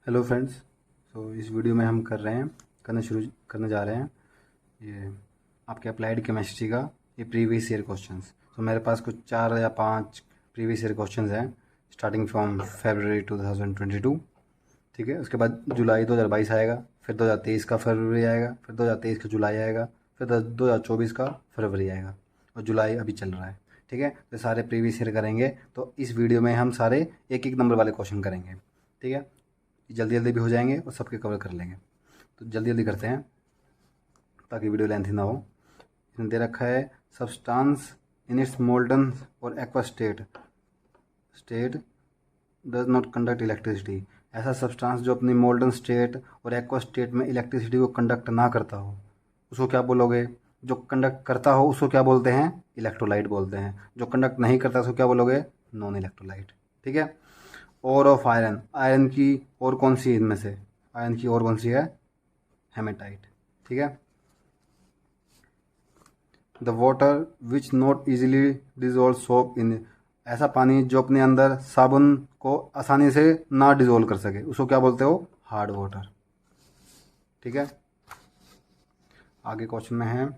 Hello friends. इस video में हम शुरू करने जा रहे हैं ये आपके अप्लाइड केमिस्ट्री का ये प्रीवियस ईयर क्वेश्चंस। मेरे पास कुछ 4 या 5 प्रीवियस ईयर क्वेश्चंस हैं स्टार्टिंग फ्रॉम फरवरी 2022। ठीक है, उसके बाद जुलाई 2022 आएगा, फिर 2023 का फरवरी आएगा, फिर 2023 का जुलाई आएगा, फिर 2024 का फरवरी आएगा और जुलाई अभी चल रहा है। ठीक है, तो सारे प्रीवियस ईयर करेंगे। तो इस वीडियो में हम सारे एक एक नंबर वाले क्वेश्चन करेंगे। ठीक है, जल्दी जल्दी भी हो जाएंगे और सबके कवर कर लेंगे। तो जल्दी जल्दी करते हैं ताकि वीडियो लेंथी ना हो। इसमें दे रखा है सब्सटेंस इन इट्स मोल्टन और aqua state does not conduct electricity. ऐसा सब्सटेंस जो अपनी मोल्टन स्टेट और एक्वा स्टेट में इलेक्ट्रिसिटी को कंडक्ट ना करता हो उसको क्या बोलोगे? जो कंडक्ट करता हो उसको क्या बोलते हैं? इलेक्ट्रोलाइट बोलते हैं। जो कंडक्ट नहीं करता उसको क्या बोलोगे? Non electrolyte. ठीक है। और ऑफ आयरन, आयरन की और कौन सी इनमें से? आयरन की और कौन सी है? हेमेटाइट। ठीक है। The water which not easily dissolve soap in, ऐसा पानी जो अपने अंदर साबुन को आसानी से ना डिजोल्व कर सके उसको क्या बोलते हो? Hard water. ठीक है। आगे क्वेश्चन में है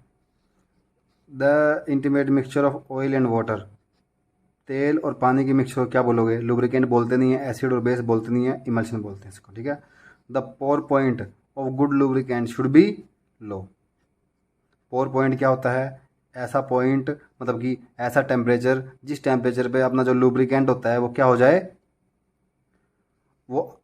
the intimate mixture of oil and water, तेल और पानी की मिक्सचर क्या बोलोगे? लुब्रिकेंट बोलते नहीं है, एसिड और बेस बोलते नहीं है, इमल्शन बोलते हैं इसको। ठीक है। The pour point of good lubricant should be low. Pour point क्या होता है? ऐसा पॉइंट मतलब कि ऐसा टेम्परेचर जिस टेम्परेचर पे अपना जो लुब्रिकेंट होता है वो क्या हो जाए, वो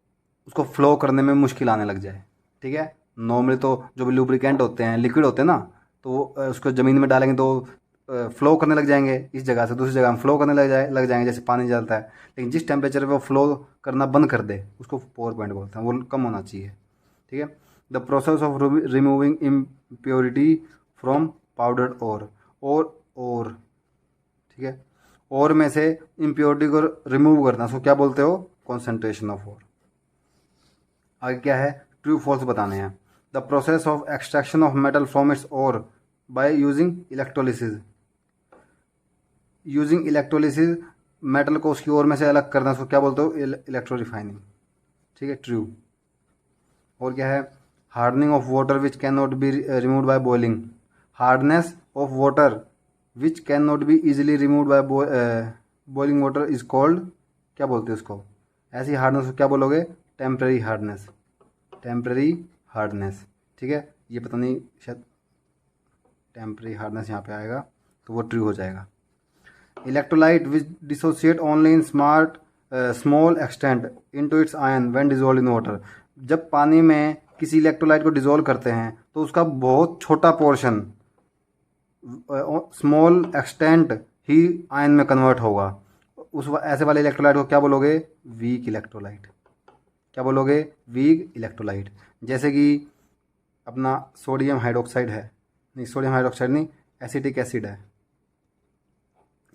उसको फ्लो करने में मुश्किल आने लग जाए। ठीक है। नॉर्मली तो जो भी लुब्रिकेंट होते हैं लिक्विड होते हैं ना, तो वो उसको ज़मीन में डालेंगे तो फ्लो करने लग जाएंगे, इस जगह से दूसरी जगह में फ्लो करने लग जाएंगे जैसे पानी जलता है। लेकिन जिस टेम्परेचर पे वो फ्लो करना बंद कर दे उसको पोर पॉइंट बोलते हैं, वो कम होना चाहिए। ठीक है। The process of removing impurity from powdered और ठीक है, और में से इम्प्योरिटी को रिमूव करना उसको क्या बोलते हो? कॉन्सेंट्रेशन ऑफ और। आगे क्या है? ट्रू फॉल्स बताने हैं। The process of extraction of metal from its ore by using electrolysis, using electrolysis metal को उसकी ओर में से अलग करना उसको क्या बोलते हो? Electro refining. ठीक है, ट्रू। और क्या है? Hardening of water which can not be remove by boiling, hardness of water which can not be easily remove by boiling water is called, क्या बोलते हैं उसको? ऐसी हार्डनेस को क्या बोलोगे? Temporary hardness. Temporary hardness. ठीक है, ये पता नहीं शायद टेम्परेरी हार्डनेस यहाँ पे आएगा तो वो ट्रू हो जाएगा। Electrolyte which dissociate only in small extent into its ion when dissolve in water, जब पानी में किसी इलेक्ट्रोलाइट को डिजोल्व करते हैं तो उसका बहुत छोटा पोर्शन स्मॉल एक्सटेंट ही आयन में कन्वर्ट होगा। ऐसे वाले इलेक्ट्रोलाइट को क्या बोलोगे? Weak electrolyte. क्या बोलोगे? Weak electrolyte. जैसे कि अपना सोडियम हाइड्रोक्साइड है, नहीं सोडियम हाइड्रोक्साइड नहीं, एसिटिक एसिड है।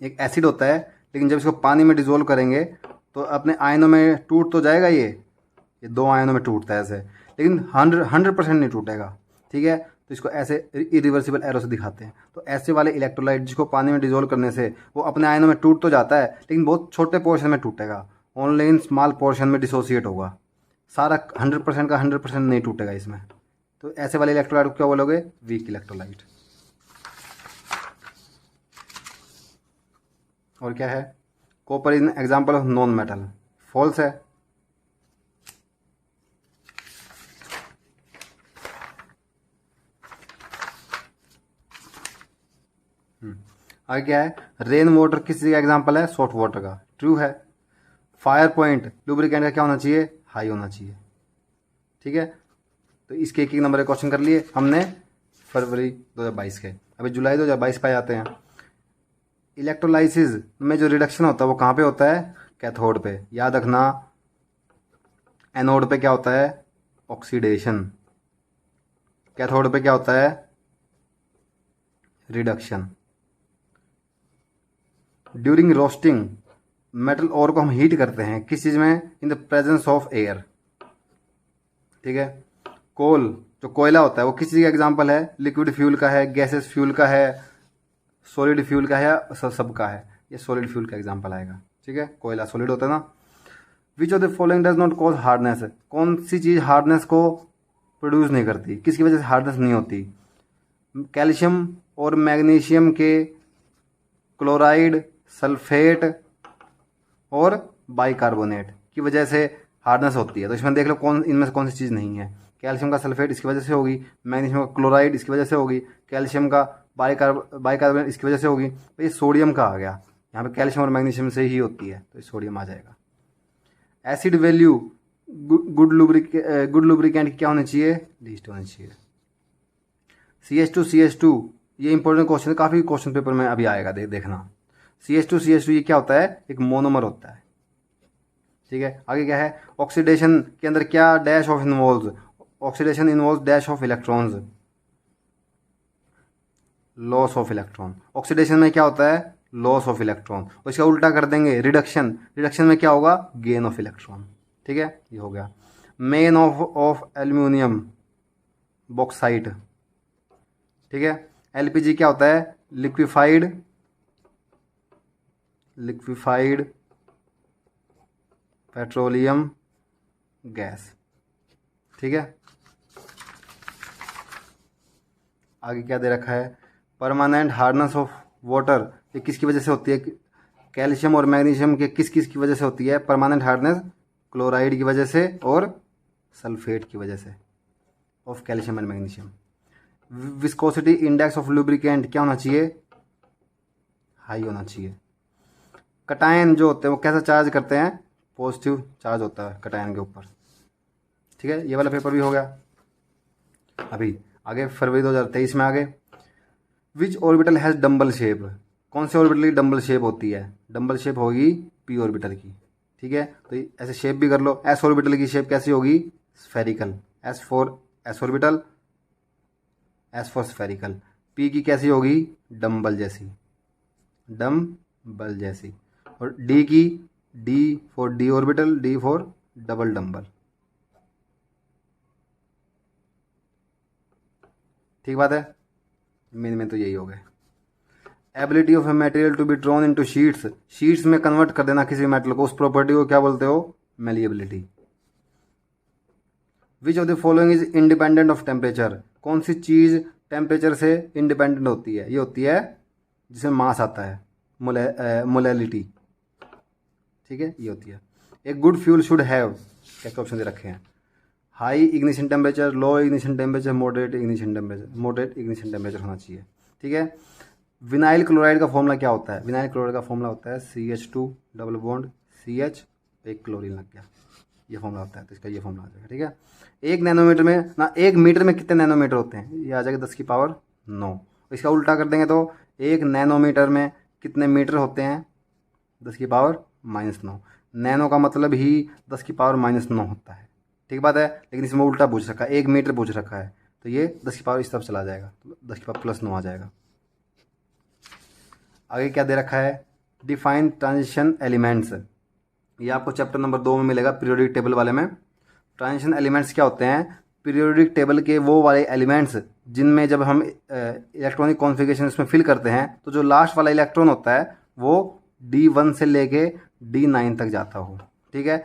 एक एसिड होता है लेकिन जब इसको पानी में डिजोल्व करेंगे तो अपने आयनों में टूट तो जाएगा, ये 2 आयनों में टूटता है ऐसे, लेकिन 100% नहीं टूटेगा। ठीक है, तो इसको ऐसे इरिवर्सिबल एरो से दिखाते हैं। तो ऐसे वाले इलेक्ट्रोलाइट जिसको पानी में डिजोल्व करने से वो अपने आयनों में टूट तो जाता है लेकिन बहुत छोटे पोर्शन में टूटेगा, ओनली इन स्मॉल पोर्शन में डिसोसिएट होगा। सारा 100% का 100% नहीं टूटेगा इसमें। तो ऐसे वाले इलेक्ट्रोलाइट को क्या बोलोगे? Weak electrolyte. और क्या है? Copper is an example of non metal, false है। आगे क्या है? रेन वाटर किस चीज़ का एग्जाम्पल है? सॉफ्ट वाटर का, ट्रू है। फायर पॉइंट लुब्रिकेंट का क्या होना चाहिए? हाई होना चाहिए। ठीक है, तो इसके एक नंबर के क्वेश्चन कर लिए हमने फरवरी 2022 के। अभी जुलाई 2022 पे आते हैं। इलेक्ट्रोलाइसिस में जो रिडक्शन होता है वो कहाँ पे होता है? कैथोड पे। याद रखना, एनोड पे क्या होता है? ऑक्सीडेशन। कैथोड पे क्या होता है? रिडक्शन। ड्यूरिंग रोस्टिंग मेटल ओर को हम हीट करते हैं किस चीज़ में? In the presence of air. ठीक है। कोल जो कोयला होता है वो किस चीज़ का एग्जाम्पल है? लिक्विड फ्यूल का है, गैसेस फ्यूल का है, सॉलिड फ्यूल का है, सब का है। ये सॉलिड फ्यूल का एग्जाम्पल आएगा। ठीक है, कोयला सॉलिड होता है ना। विच of the following does not cause hardness, कौन सी चीज़ हार्डनेस को प्रोड्यूस नहीं करती, किसकी वजह से हार्डनेस नहीं होती? कैल्शियम और मैग्नीशियम के क्लोराइड, सल्फेट और बाइकार्बोनेट की वजह से हार्डनेस होती है। तो इसमें देख लो कौन इनमें से कौन सी चीज़ नहीं है। कैल्शियम का सल्फेट इसकी वजह से होगी, मैग्नीशियम का क्लोराइड इसकी वजह से होगी, कैल्शियम का बाइकार्बोनेट इसकी वजह से होगी। तो ये सोडियम का आ गया, यहाँ पे कैल्शियम और मैग्नीशियम से ही होती है, तो ये सोडियम आ जाएगा। एसिड वैल्यू गुड लुब्रिकेंट की क्या होनी चाहिए? लीस्ट होनी चाहिए। CH2 ये इंपॉर्टेंट क्वेश्चन, काफ़ी क्वेश्चन पेपर में अभी आएगा, देखना। CH2 ये क्या होता है? एक मोनोमर होता है, ठीक है। आगे क्या है? ऑक्सीडेशन के अंदर क्या dash of involve? Oxidation involve dash of electrons, loss of electron. Oxidation में क्या होता है? Loss of electron. और इसका उल्टा कर देंगे, रिडक्शन। रिडक्शन में क्या होगा? गेन ऑफ इलेक्ट्रॉन, ठीक है। ये हो गया। मेन ऑफ एल्यूमिनियम बॉक्साइट, ठीक है। LPG क्या होता है? लिक्विफाइड पेट्रोलियम गैस, ठीक है। आगे क्या दे रखा है? परमानेंट हार्डनेस ऑफ वाटर, ये किसकी वजह से होती है? कैल्शियम और मैग्नीशियम के किस की वजह से होती है परमानेंट हार्डनेस? क्लोराइड की वजह से और सल्फेट की वजह से of calcium and magnesium. Viscosity index of lubricant क्या होना चाहिए? हाई होना चाहिए। कटायन जो होते हैं वो कैसा चार्ज करते हैं? पॉजिटिव चार्ज होता है कटायन के ऊपर, ठीक है। ये वाला पेपर भी हो गया। अभी आगे फरवरी 2023 में आगे, विच ऑर्बिटल हैज़ डम्बल शेप, कौन से ऑर्बिटल की डम्बल शेप होती है? डम्बल शेप होगी p ऑर्बिटल की, ठीक है। तो ऐसे शेप भी कर लो। s ऑर्बिटल की शेप कैसी होगी? Spherical, s for s orbital, s for spherical. p की कैसी होगी? डम्बल जैसी, डम्बल जैसी। और d की d for d orbital, d for double dumbbell, ठीक बात है। मेन में तो यही हो गए। Ability of a material to be drawn into sheets, sheets में कन्वर्ट कर देना किसी मेटल को, उस प्रॉपर्टी को क्या बोलते हो? Malleability. Which of the following is independent of temperature, कौन सी चीज़ टेम्परेचर से इंडिपेंडेंट होती है? ये होती है जिसमें मास आता है, मोलैलिटी, ठीक है, ये होती है। एक गुड फ्यूल शुड हैव, क्या ऑप्शन दे रखे हैं? High ignition temperature, low ignition temperature, moderate ignition temperature होना चाहिए, ठीक है। विनाइल क्लोराइड का फॉर्मूला क्या होता है? विनाइल क्लोराइड का फॉर्मूला होता है CH2 डबल बॉन्ड CH, एक क्लोरीन लग गया, ये फॉर्मूला होता है। तो इसका ये फॉर्मूला आ जाएगा, ठीक है। 1 नैनोमीटर में ना, 1 मीटर में कितने नैनोमीटर होते हैं? ये आ जाएगा 10 की पावर 9। इसका उल्टा कर देंगे तो 1 नैनोमीटर में कितने मीटर होते हैं? 10 की पावर -9। नैनो का मतलब ही 10 की पावर -9 होता है, ठीक बात है। लेकिन इसमें उल्टा पूछ रखा है, 1 मीटर पूछ रखा है, तो ये 10 की पावर इस तरफ चला जाएगा, तो 10 की पावर +9 आ जाएगा। आगे क्या दे रखा है? डिफाइन ट्रांजिशन एलिमेंट्स, ये आपको चैप्टर नंबर 2 में मिलेगा, पीरियोडिक टेबल वाले में। ट्रांजिशन एलिमेंट्स क्या होते हैं? पीरियोडिक टेबल के वो वाले एलिमेंट्स जिनमें जब हम इलेक्ट्रॉनिक कॉन्फ़िगरेशन इसमें फिल करते हैं तो जो लास्ट वाला इलेक्ट्रॉन होता है वो D1 से लेके D9 तक जाता हो, ठीक है।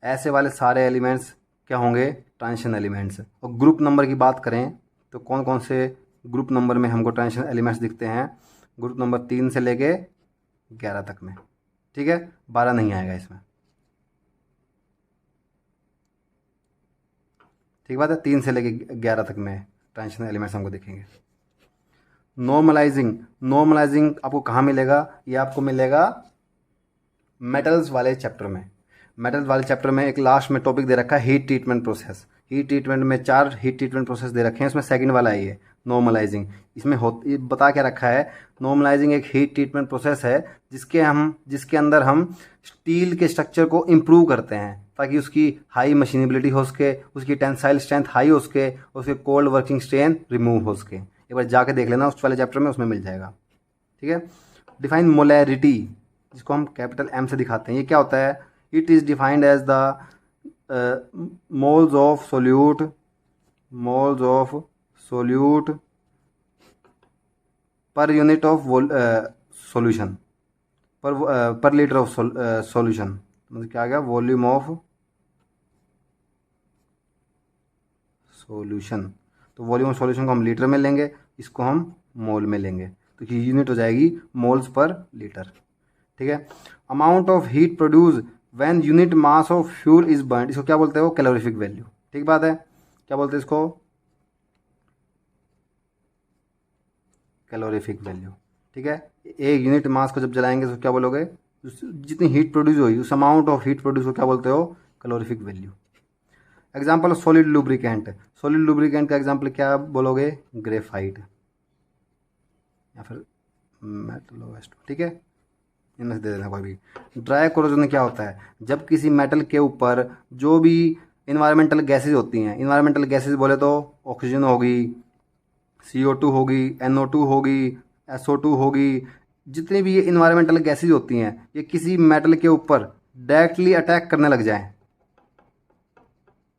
ऐसे वाले सारे एलिमेंट्स क्या होंगे? Transition elements. और ग्रुप नंबर की बात करें तो कौन कौन से ग्रुप नंबर में हमको ट्रांजिशन एलिमेंट्स दिखते हैं? ग्रुप नंबर 3 से लेके 11 तक में, ठीक है। 12 नहीं आएगा इसमें, ठीक बात है। 3 से लेके 11 तक में ट्रांजिशन एलिमेंट्स हमको दिखेंगे। नॉर्मलाइजिंग आपको कहाँ मिलेगा? ये आपको मिलेगा मेटल्स वाले चैप्टर में। मेटल्स वाले चैप्टर में एक लास्ट में टॉपिक दे रखा है heat treatment process. Heat treatment में 4 हीट ट्रीटमेंट प्रोसेस दे रखे हैं, उसमें सेकंड वाला है ये नॉर्मलाइजिंग। इसमें ये बता क्या रखा है? नॉर्मलाइजिंग एक हीट ट्रीटमेंट प्रोसेस है जिसके अंदर हम स्टील के स्ट्रक्चर को इम्प्रूव करते हैं ताकि उसकी हाई मशीनेबिलिटी हो सके, उसकी टेंसाइल स्ट्रेंथ हाई हो सके, उसके कोल्ड वर्किंग स्ट्रेन रिमूव हो सके। एक बार जाके देख लेना उस वाले चैप्टर में, उसमें मिल जाएगा, ठीक है। डिफाइन मोलैरिटी, जिसको हम कैपिटल M से दिखाते हैं, ये क्या होता है? It is defined as the moles of solute per unit of solution, per litre of solution, मतलब क्या आ गया, वॉल्यूम ऑफ सॉल्यूशन। तो वॉल्यूम ऑफ सॉल्यूशन को हम लीटर में लेंगे, इसको हम मोल में लेंगे, तो ये यूनिट हो जाएगी मोल्स पर लीटर। ठीक है। Amount of heat produce when unit mass of fuel is burn, इसको क्या बोलते हो, कैलोरीफिक वैल्यू। ठीक बात है, क्या बोलते हैं इसको, कैलोरीफिक वैल्यू। ठीक है। एक यूनिट मास को जब जलाएंगे तो क्या बोलोगे, जितनी हीट प्रोड्यूस हुई उस अमाउंट ऑफ हीट प्रोड्यूस को क्या बोलते हो, calorific value. Example solid lubricant, solid lubricant का एग्जाम्पल क्या बोलोगे, ग्रेफाइट या फिर मेटल वेस्ट। ठीक है, इनमें से दे देना कोई भी। ड्राई कोरोजन में क्या होता है, जब किसी मेटल के ऊपर जो भी इन्वायरमेंटल गैसेज होती हैं, इन्वायरमेंटल गैसेज बोले तो ऑक्सीजन होगी, CO2 होगी, NO2 होगी, SO2 होगी, जितनी भी ये इन्वायरमेंटल गैसेज होती हैं ये किसी मेटल के ऊपर डायरेक्टली अटैक करने लग जाएं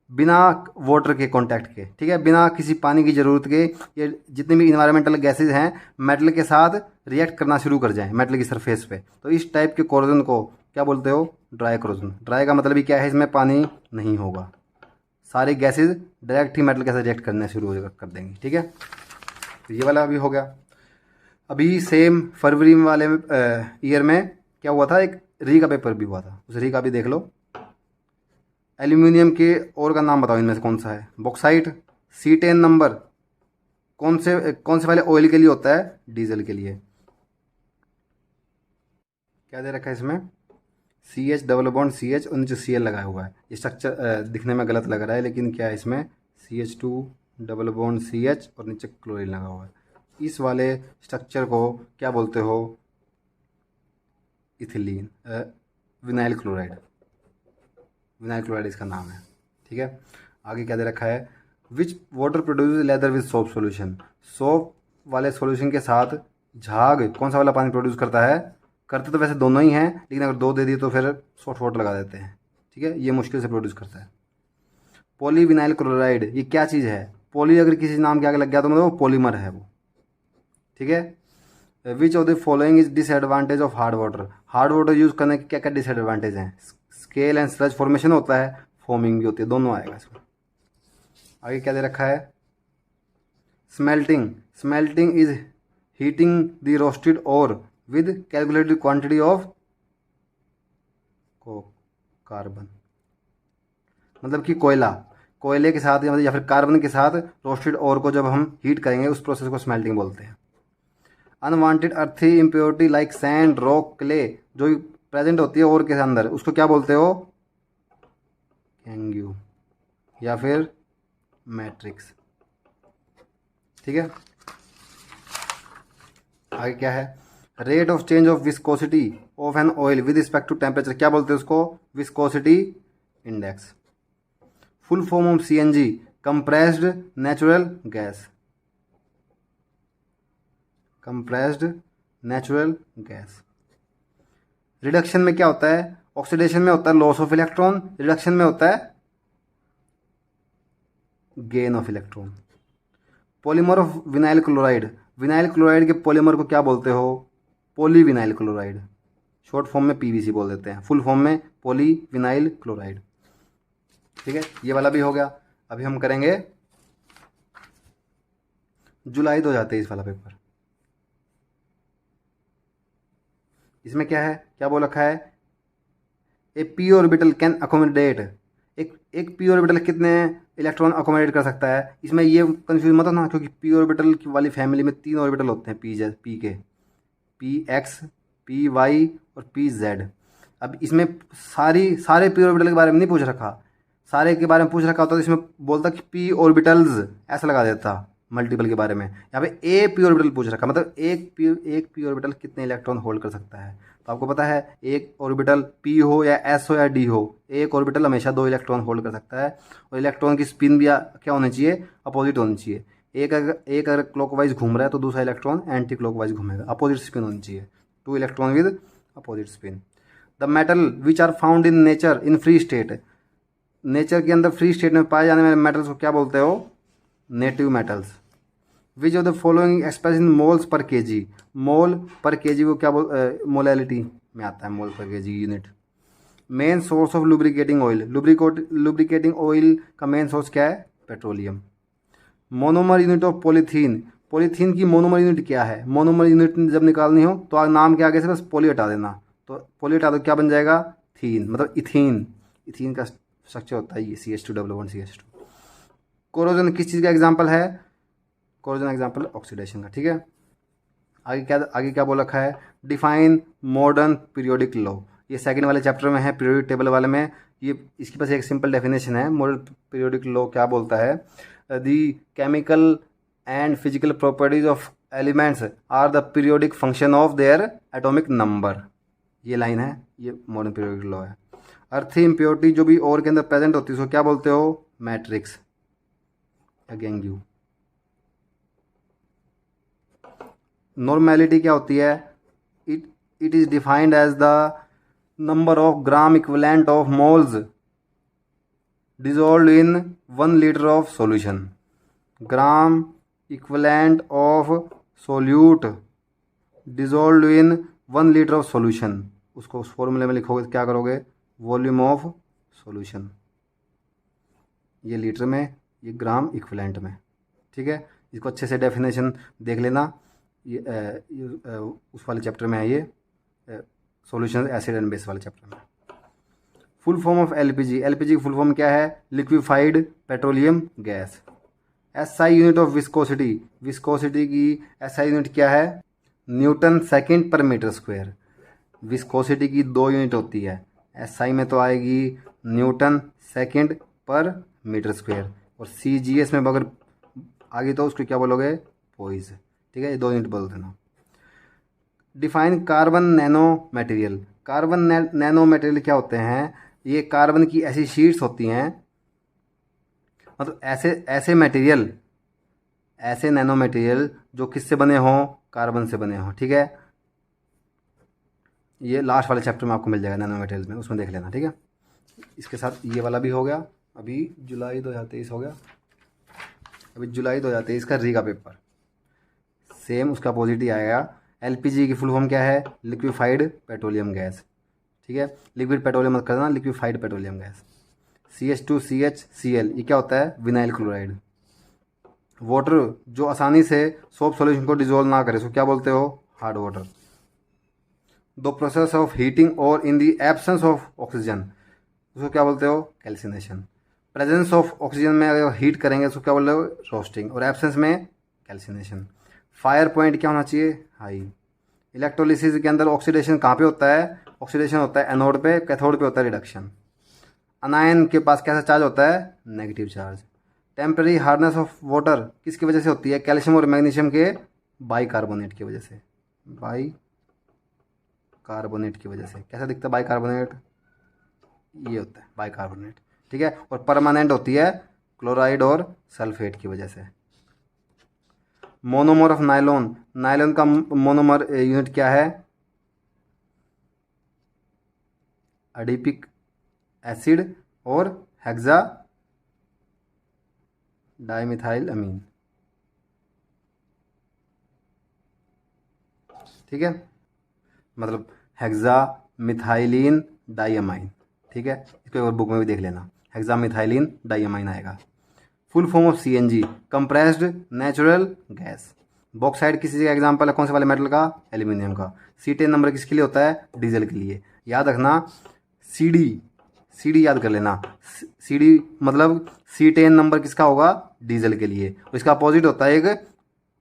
बिना वाटर के कांटेक्ट के। ठीक है, बिना किसी पानी की ज़रूरत के ये जितने भी इन्वायरमेंटल गैसेज हैं मेटल के साथ रिएक्ट करना शुरू कर जाएं मेटल की सरफेस पे, तो इस टाइप के कोरोजन को क्या बोलते हो, ड्राई कोरोजन। ड्राई का मतलब ही क्या है, इसमें पानी नहीं होगा, सारे गैसेज डायरेक्ट ही मेटल के साथ रिएक्ट करना शुरू कर देंगी। ठीक है, तो ये वाला अभी हो गया। अभी सेम फरवरी में वाले ईयर में क्या हुआ था, एक री का पेपर भी हुआ था, उस री का भी देख लो। एल्यूमिनियम के और का नाम बताओ, इनमें से कौन सा है, बॉक्साइट, C10 नंबर, कौन से वाले ऑयल के लिए होता है, डीजल के लिए। क्या दे रखा है इसमें, CH डबल बॉन्ड CH और नीचे Cl लगाया हुआ है। ये स्ट्रक्चर दिखने में गलत लग रहा है, लेकिन क्या है इसमें CH2 डबल बॉन्ड CH और नीचे क्लोरीन लगा हुआ है। इस वाले स्ट्रक्चर को क्या बोलते हो, ethylene, vinyl chloride, vinyl chloride इसका नाम है। ठीक है, आगे क्या दे रखा है, which water produce lather with soap solution, soap वाले सॉल्यूशन के साथ झाग कौन सा वाला पानी प्रोड्यूस करता है, करते तो वैसे दोनों ही हैं, लेकिन अगर दो दे दिए तो फिर सॉफ्ट वाटर लगा देते हैं। ठीक है, ये मुश्किल से प्रोड्यूस करता है। पॉली विनाइल क्लोराइड, ये क्या चीज़ है, पॉली अगर किसी नाम के आगे लग गया तो मतलब वो पॉलीमर है वो। ठीक है। विच of the following is disadvantage of hard water, hard water use करने के क्या क्या डिसएडवांटेज हैं, स्केल एंड स्लज फॉर्मेशन होता है, फॉर्मिंग भी होती है, दोनों आएगा इसमें। आगे क्या दे रखा है, smelting, smelting is heating the roasted ore with calculated quantity of carbon, मतलब कि कोयले के साथ या फिर कार्बन के साथ रोस्टेड और को जब हम हीट करेंगे उस प्रोसेस को स्मेल्टिंग बोलते हैं। अनवांटेड अर्थी impurity like sand, rock, clay, जो प्रेजेंट होती है और के अंदर, उसको क्या बोलते हो, कैंग्यू या फिर मैट्रिक्स। ठीक है, आगे क्या है, rate of change of viscosity of an oil with respect to temperature, क्या बोलते हैं उसको, viscosity index. Full form of CNG, compressed natural gas, compressed natural gas. Reduction में क्या होता है, ऑक्सीडेशन में होता है लॉस ऑफ इलेक्ट्रॉन, रिडक्शन में होता है gain of electron. Polymer of vinyl chloride, vinyl chloride के पॉलीमर को क्या बोलते हो, पॉलीविनाइल क्लोराइड, शॉर्ट फॉर्म में PVC बोल देते हैं, फुल फॉर्म में पॉलीविनाइल क्लोराइड। ठीक है, ये वाला भी हो गया। अभी हम करेंगे जुलाई 2023 वाला पेपर। इसमें क्या है, क्या बोल रखा है, A P orbital can accommodate, एक पी ऑर्बिटल कितने इलेक्ट्रॉन अकोमोडेट कर सकता है। इसमें ये कंफ्यूज मत होना, क्योंकि पी ऑर्बिटल वाली फैमिली में 3 ऑर्बिटल होते हैं, पी के, PX, PY और PZ। अब इसमें सारे पी ऑर्बिटल के बारे में नहीं पूछ रखा, सारे के बारे में पूछ रखा होता तो इसमें बोलता कि पी ऑर्बिटल्स ऐसा लगा देता मल्टीपल के बारे में। यहाँ पे ए पी ऑर्बिटल पूछ रखा, मतलब एक पी ऑर्बिटल कितने इलेक्ट्रॉन होल्ड कर सकता है। तो आपको पता है एक ऑर्बिटल पी हो या एस हो या डी हो, एक ऑर्बिटल हमेशा 2 इलेक्ट्रॉन होल्ड कर सकता है, और इलेक्ट्रॉन की स्पिन भी क्या होनी चाहिए, अपोजिट होनी चाहिए। एक अगर क्लॉकवाइज घूम रहा है तो दूसरा इलेक्ट्रॉन एंटी क्लॉकवाइज घूमेगा, अपोजिट स्पिन होनी चाहिए, 2 electron with opposite spin. The metal which are found in nature in free state, nature के अंदर फ्री स्टेट में पाए जाने वाले मेटल्स को क्या बोलते हो, native metals. Which of the following express in moles per KG, mole per KG को क्या मोलैलिटी में आता है, मोल per KG unit. Main source of lubricating oil, lubricating oil का मेन सोर्स क्या है? Petroleum. Monomer unit of polythene, polythene की monomer unit क्या है? मोनोमर यूनिट जब निकालनी हो तो नाम के आगे से बस पॉली हटा देना, तो पॉली हटा दो, क्या बन जाएगा? थीन, मतलब इथीन। इथीन का स्ट्रक्चर होता है ये CH2 कोरोजन किस चीज़ का एग्जाम्पल है? कोरोजन एग्जाम्पल ऑक्सीडेशन का। ठीक है, आगे क्या बोल रखा है? डिफाइन मॉडर्न पीरियोडिक लॉ, ये सेकंड वाले चैप्टर में है, पीरियोडिक टेबल वाले में। ये इसके पास एक सिंपल डेफिनेशन है। मॉडर्न पीरियोडिक लॉ क्या बोलता है? The chemical and physical properties of elements are the periodic function of their atomic number. ये लाइन है, ये मॉडर्न पीरियोडिक लॉ है। अर्थ इम्प्योरिटी जो भी और के अंदर प्रेजेंट होती है उसको क्या बोलते हो? मैट्रिक्स या गैंग्यू। नॉर्मेलिटी क्या होती है? It is defined as the number of gram equivalent of moles dissolve in 1 litre of solution. Gram equivalent of solute dissolve in 1 litre of solution, उसको उस फॉर्मूले में लिखोगे तो क्या करोगे? वॉल्यूम ऑफ सॉल्यूशन, ये लीटर में, ये ग्राम इक्विवेलेंट में। ठीक है, इसको अच्छे से डेफिनेशन देख लेना, ये उस वाले चैप्टर में है, ये सॉल्यूशन एसिड एंड बेस वाले चैप्टर में। Full form of LPG, LPG की फुल फॉर्म क्या है? Liquefied petroleum gas. SI unit of viscosity, viscosity की एसआई यूनिट क्या है? न्यूटन सेकंड पर मीटर स्क्वायर। विस्कोसिटी की 2 यूनिट होती है, एसआई में तो आएगी न्यूटन सेकंड पर मीटर स्क्वायर, और सीजीएस में अगर आगे तो उसको क्या बोलोगे? पोइज। ठीक है, ये 2 यूनिट बोल देना। Define carbon nano material, carbon nano material क्या होते हैं? ये कार्बन की ऐसी शीट्स होती हैं, मतलब ऐसे मटेरियल, ऐसे नैनो मटेरियल जो किससे बने हों? कार्बन से बने हों। ठीक है, ये लास्ट वाले चैप्टर में आपको मिल जाएगा नैनो मटेरियल में, उसमें देख लेना। ठीक है, इसके साथ ये वाला भी हो गया। अभी जुलाई 2023 हो गया, अभी जुलाई 2023 का री का पेपर सेम उसका अपोजिट ही आएगा। एलपीजी की फुल फॉर्म क्या है? Liquefied petroleum gas. ठीक है, लिक्विड पेट्रोलियम मत करना, लिक्विफाइड पेट्रोलियम गैस। CH2CHCl ये क्या होता है? Vinyl chloride. वाटर जो आसानी से सोप सॉल्यूशन को डिजोल्व ना करे उसको क्या बोलते हो? Hard water. The process of heating ore in the absence of oxygen उसको क्या बोलते हो? कैल्सिनेशन। प्रेजेंस ऑफ ऑक्सीजन में अगर हीट करेंगे उसको क्या बोलते हो? रोस्टिंग, और एब्सेंस में कैल्सिनेशन। फायर पॉइंट क्या होना चाहिए? हाई। इलेक्ट्रोलिसिस के अंदर ऑक्सीडेशन कहाँ पे होता है? ऑक्सीडेशन होता है एनोड पे, कैथोड पे होता है रिडक्शन। अनायन के पास कैसा चार्ज होता है? Negative charge. Temporary hardness of water किसकी वजह से होती है? कैल्शियम और मैग्नीशियम के बाइकार्बोनेट की वजह से, बाइकार्बोनेट की वजह से। कैसा दिखता है बाइकार्बोनेट? ये होता है बाइकार्बोनेट। ठीक है, और परमानेंट होती है क्लोराइड और सल्फेट की वजह से। मोनोमर ऑफ नायलॉन, नायलॉन का मोनोमर यूनिट क्या है? एडिपिक एसिड और हेक्सा डाइमिथाइल अमीन। ठीक है, मतलब हेक्सा मिथाइलिन डाइअमाइन। ठीक है, इसको एक बार बुक में भी देख लेना, हेक्सा मिथाइलिन डाइअमाइन आएगा। Full form of CNG compressed natural gas. Bauxite किसी का एग्जांपल है? कौन से वाले मेटल का? एल्यूमिनियम का। C10 नंबर किसके लिए होता है? डीजल के लिए। याद रखना, CD याद कर लेना, CD मतलब C10 नंबर किसका होगा? डीजल के लिए। इसका अपोजिट होता है एक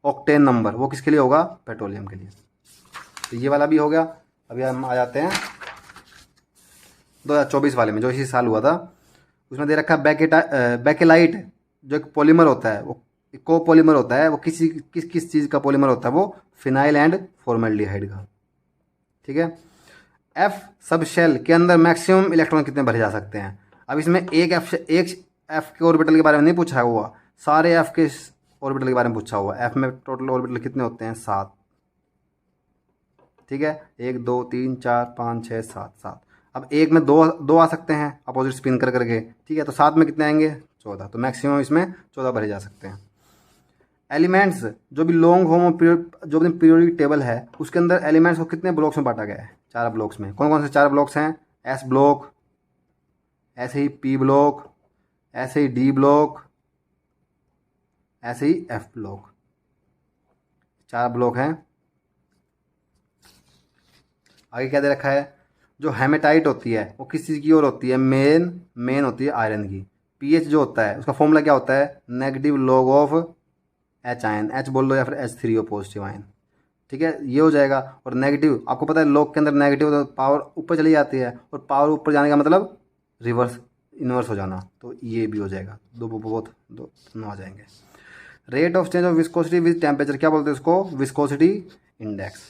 ऑक्टेन नंबर, वो किसके लिए होगा? पेट्रोलियम के लिए। तो ये वाला भी हो गया। अभी हम आ जाते हैं 2024 वाले में, जो इसी साल हुआ था। उसमें दे रखा है बैकेलाइट, जो एक पॉलीमर होता है, वो कोपॉलीमर होता है। वो किस चीज़ का पॉलीमर होता है? वो फिनाइल एंड फॉर्मेल्डिहाइड का। ठीक है, F सब शेल के अंदर मैक्सिमम इलेक्ट्रॉन कितने भरे जा सकते हैं? अब इसमें एक F के ऑर्बिटल के बारे में नहीं पूछा हुआ, सारे F के ऑर्बिटल के बारे में पूछा हुआ। F में टोटल ऑर्बिटल कितने होते हैं? 7। ठीक है, 1 2 3 4 5 6 7 7। अब एक में दो आ सकते हैं अपोजिट स्पिन कर करके। ठीक है, तो 7 में कितने आएंगे? 14। तो मैक्सिमम इसमें 14 भरे जा सकते हैं। एलिमेंट्स जो भी लॉन्ग फॉर्म ऑफ जो अपनी पीरियोडिक टेबल है उसके अंदर एलिमेंट्स को कितने ब्लॉक्स में बांटा गया है? 4 ब्लॉक्स में। कौन कौन से 4 ब्लॉक्स हैं? S ब्लॉक, ऐसे ही P ब्लॉक, ऐसे ही D ब्लॉक, ऐसे ही F ब्लॉक, 4 ब्लॉक हैं। आगे क्या दे रखा है, जो हेमेटाइट होती है वो किस चीज़ की ओर होती है, मेन होती है आयरन की। पीएच जो होता है उसका फॉर्मूला क्या होता है, negative log of H ion, H बोल लो या फिर H3O पॉजिटिव आयन, ठीक है, ये हो जाएगा। और नेगेटिव आपको पता है लॉग के अंदर नेगेटिव तो पावर ऊपर चली जाती है, और पावर ऊपर जाने का मतलब रिवर्स इन्वर्स हो जाना, तो ये भी हो जाएगा, दो दोनों आ जाएंगे। Rate of change of viscosity with temperature, क्या बोलते हैं उसको, viscosity index.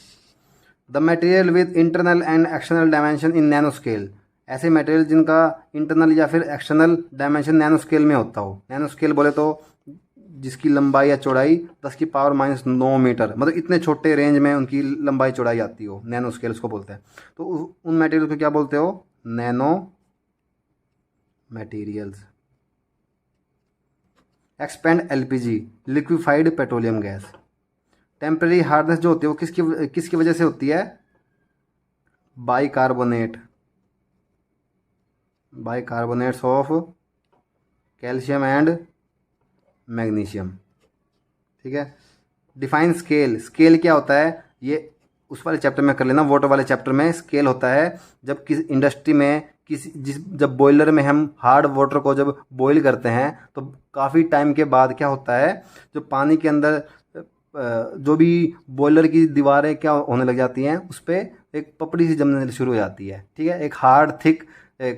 The material with internal and external dimension in nano scale, ऐसे मटेरियल जिनका इंटरनल या फिर एक्सटर्नल डायमेंशन नैनो स्केल में होता हो। नैनो स्केल बोले तो जिसकी लंबाई या चौड़ाई 10⁻⁹ मीटर, मतलब इतने छोटे रेंज में उनकी लंबाई चौड़ाई आती हो, नैनो स्केल उसको बोलते हैं। तो उन मटेरियल को क्या बोलते हो, nano materials. Expand LPG, liquefied petroleum gas. Temporary hardness जो होती है वो किसकी वजह से होती है, bicarbonates of calcium and magnesium, ठीक है। डिफाइन स्केल, स्केल क्या होता है, ये उस वाले चैप्टर में कर लेना, वाटर वाले चैप्टर में। स्केल होता है जब किसी इंडस्ट्री में जब बॉयलर में हम हार्ड वाटर को जब बॉईल करते हैं तो काफ़ी टाइम के बाद क्या होता है, जो पानी के अंदर जो भी बॉयलर की दीवारें क्या होने लग जाती हैं, उस पर एक पपड़ी सी जमने शुरू हो जाती है, ठीक है, एक हार्ड थिक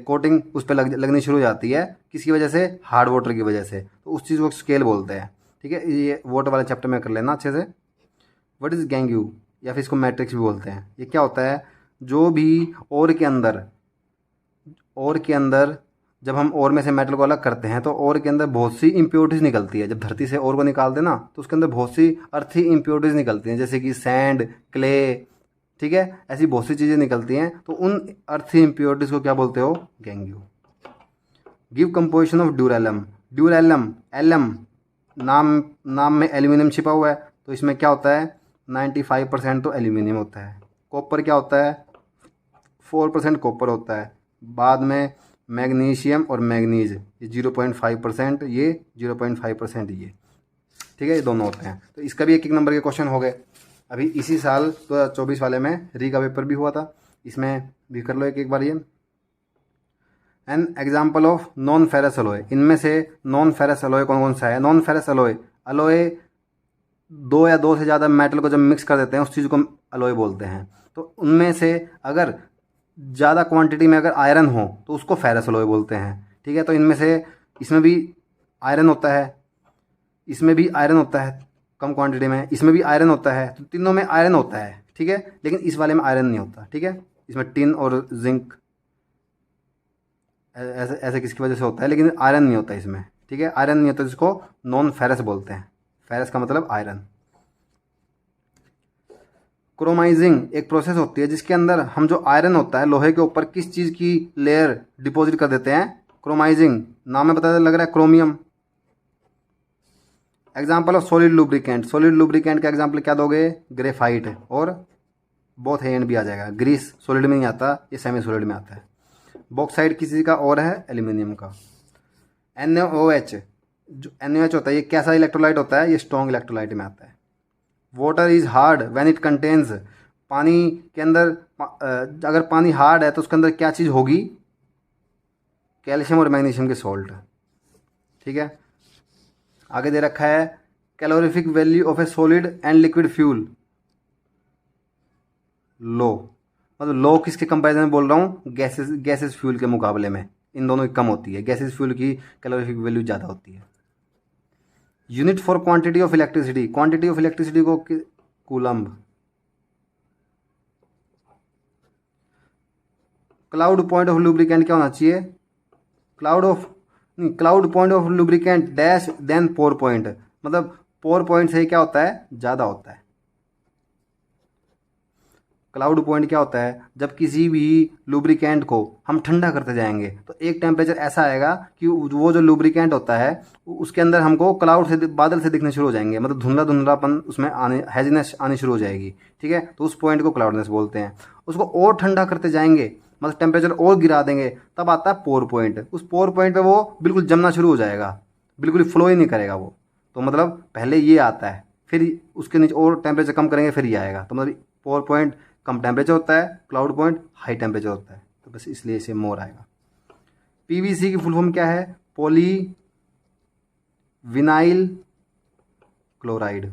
कोटिंग उस पर लगनी शुरू हो जाती है, किसकी वजह से, हार्ड वाटर की वजह से। तो उस चीज़ को स्केल बोलते हैं, ठीक है। ये वाटर वाले चैप्टर में कर लेना अच्छे से। व्हाट इज़ गैंग्यू, या फिर इसको मैट्रिक्स भी बोलते हैं। ये क्या होता है, जो भी ओर के अंदर जब हम ओर में से मेटल को अलग करते हैं तो ओर के अंदर बहुत सी इम्प्योरिटीज़ निकलती है। जब धरती से ओर को निकालते हैं ना तो उसके अंदर बहुत सी अर्थी इम्प्योरिटीज़ निकलती हैं, जैसे कि सैंड, क्ले, ठीक है, ऐसी बहुत सी चीज़ें निकलती हैं। तो उन अर्थी इम्प्योरिटीज़ को क्या बोलते हो, गैंग्यू। गिव कंपोजिशन ऑफ ड्यूरेलम, एलम नाम में एल्यूमिनियम छिपा हुआ है, तो इसमें क्या होता है, 95% तो एल्यूमिनियम होता है। कॉपर क्या होता है, 4% कॉपर होता है। बाद में मैग्नीशियम और मैग्नीज, ये 0.5%, ये 0.5% ये, ठीक है, ये दोनों होते हैं। तो इसका भी एक नंबर के क्वेश्चन हो गए। अभी इसी साल 2024 वाले में री का पेपर भी हुआ था, इसमें भी कर लो एक बार ये। N example of non ferrous alloy, इनमें से नॉन फेरस अलॉय कौन कौन सा है। नॉन फेरस अलॉय दो या दो से ज़्यादा मेटल को जब मिक्स कर देते हैं उस चीज़ को अलॉय बोलते हैं। तो उनमें से अगर ज़्यादा क्वांटिटी में अगर आयरन हो तो उसको फेरस अलॉय बोलते हैं, ठीक है। तो इनमें से इसमें भी आयरन होता है, इसमें भी आयरन होता है कम क्वांटिटी में, इसमें भी आयरन होता है, तो तीनों में आयरन होता है, ठीक है। लेकिन इस वाले में आयरन नहीं होता, ठीक है। इसमें टिन और जिंक ऐसे ऐसे किसकी वजह से होता है, लेकिन आयरन नहीं होता इसमें, ठीक है। आयरन नहीं होता जिसको नॉन फेरस बोलते हैं। फेरस का मतलब आयरन। क्रोमाइजिंग एक प्रोसेस होती है जिसके अंदर हम जो आयरन होता है लोहे के ऊपर किस चीज़ की लेयर डिपॉजिट कर देते हैं, क्रोमाइजिंग। नाम में पता लग रहा है, chromium. Example of solid lubricant, solid lubricant का एग्जाम्पल क्या दोगे, ग्रेफाइट और बोथ हैंड भी आ जाएगा। ग्रीस सॉलिड में नहीं आता, ये सेमी सॉलिड में आता है। बॉक्साइड किसी का और है, एल्यूमिनियम का। NaOH, जो NaOH होता है ये कैसा इलेक्ट्रोलाइट होता है, ये स्ट्रॉन्ग इलेक्ट्रोलाइट में आता है। Water is hard when it contains, पानी के अंदर अगर पानी हार्ड है तो उसके अंदर क्या चीज़ होगी, कैल्शियम और मैग्नीशियम के सॉल्ट, ठीक है। आगे दे रखा है calorific value of a solid and liquid fuel, low, मतलब लो किसके कंपैरिजन में बोल रहा हूँ, गैसेस फ्यूल के मुकाबले में इन दोनों की कम होती है। गैसेस फ्यूल की कैलोरीफिक वैल्यू ज़्यादा होती है। Unit for quantity of electricity, quantity of electricity को coulomb. Cloud point of lubricant क्या होना चाहिए, cloud point of lubricant dash then pour point, मतलब पोर पॉइंट से क्या होता है, ज़्यादा होता है। क्लाउड पॉइंट क्या होता है, जब किसी भी लुब्रिकेंट को हम ठंडा करते जाएंगे तो एक टेम्परेचर ऐसा आएगा कि वो जो लुब्रिकेंट होता है उसके अंदर हमको क्लाउड से, बादल से दिखने शुरू हो जाएंगे, मतलब धुंधलापन उसमें आने, हैजीनेस आनी शुरू हो जाएगी, ठीक है। तो उस पॉइंट को क्लाउडनेस बोलते हैं। उसको और ठंडा करते जाएंगे मतलब टेम्परेचर और गिरा देंगे, तब आता है पोर पॉइंट। उस पोर पॉइंट पे वो बिल्कुल जमना शुरू हो जाएगा, बिल्कुल फ्लो ही नहीं करेगा वो। तो मतलब पहले ये आता है, फिर उसके नीचे और टेम्परेचर कम करेंगे फिर ये आएगा। तो मतलब पोर पॉइंट कम टेम्परेचर होता है, क्लाउड पॉइंट हाई टेम्परेचर होता है, तो बस इसलिए इसे मोर आएगा। पीवीसी की फुल फॉर्म क्या है? Poly vinyl chloride.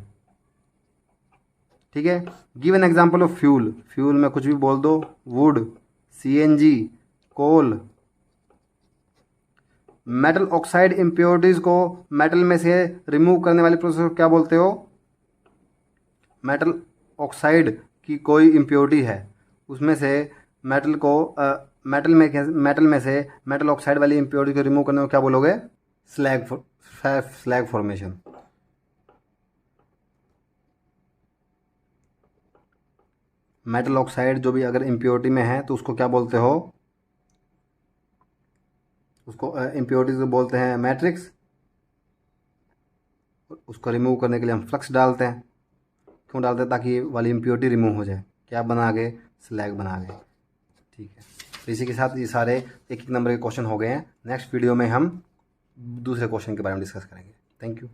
ठीक है। Give an example of fuel. Fuel में कुछ भी बोल दो, wood, CNG, coal. Metal oxide impurities को मेटल में से रिमूव करने वाली प्रोसेस को क्या बोलते हो? मेटल ऑक्साइड की कोई इम्प्योरिटी है, उसमें से मेटल को मेटल में से मेटल ऑक्साइड वाली इम्प्योरिटी को रिमूव करने को क्या बोलोगे? Slag formation. मेटल ऑक्साइड जो भी अगर इम्प्योरिटी में है तो उसको क्या बोलते हो? उसको इम्प्योरिटीज को बोलते हैं मैट्रिक्स। उसको रिमूव करने के लिए हम फ्लक्स डालते हैं। क्यों डालते हैं? ताकि ये वाली इम्प्योरिटी रिमूव हो जाए। क्या बना के? स्लैग बना के। ठीक है। तो इसी के साथ ये सारे एक एक नंबर के क्वेश्चन हो गए हैं। नेक्स्ट वीडियो में हम दूसरे क्वेश्चन के बारे में डिस्कस करेंगे। Thank you.